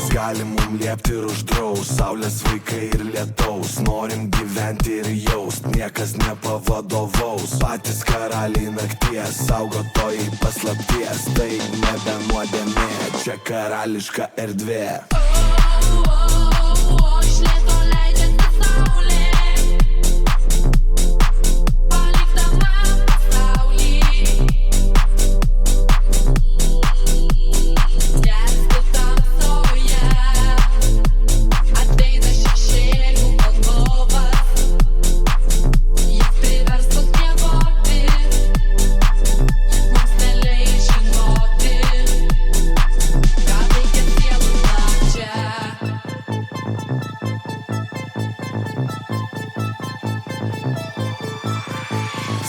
Kas gali mum liepti ir uždraus, saulės vaikai ir lietaus. Norim gyventi ir jaust, niekas nepavadovaus. Patys karaliai nakties, saugotojai paslapties. Tai nebe nuodėmė, čia karališka erdvė. Iš lėto leidžiasi saulė, palikdama pasaulį. Skęsti tamsoje, ateina šešėlių valdovas. Jis priverstas miegoti, mums neleis žinoti, ką veikia sielų nakčia.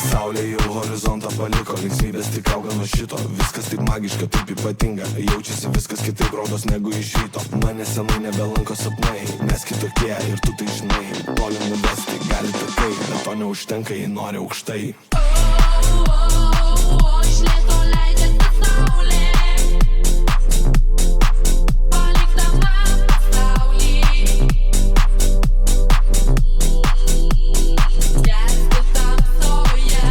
Saulė jau horizontą paliko, linksmybės tik auga nuo šito. Viskas taip magiška, taip ypatinga, jaučiasi viskas kitaip rodos negu iš ryto. Mane senai nebelanko sapnai, mes kitokie ir tu tai žinai. Toli nuvesti gali takai, bet to neužtenka, jei nori aukštai. Iš lėto leidžiasi saulė, palikdama pasaulį. Skęsti tamsoje,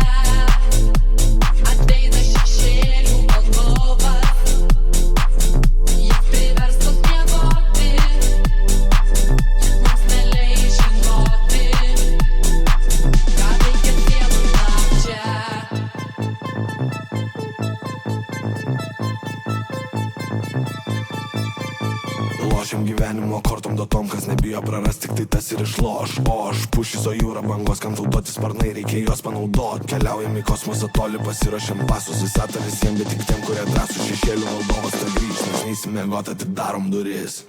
ateina šešėlių valdovas. Jis priverstas miegoti, mums neleis žinoti, ką veikia sielų nakčia. Lošiam gyvenimo kortom datom, kas nebijo prarast, tik tai tas ir išloš. O aš pušiso jūra bangos, kam taudoti sparnai, reikia juos panaudot. Keliaujam į kosmosą toli, pasiruošiam pasus visatą visiem, bet tik tiem, kurie drąsų šešėlių valdovas tą grįž. Mes neįsimiegot, atidarom duris.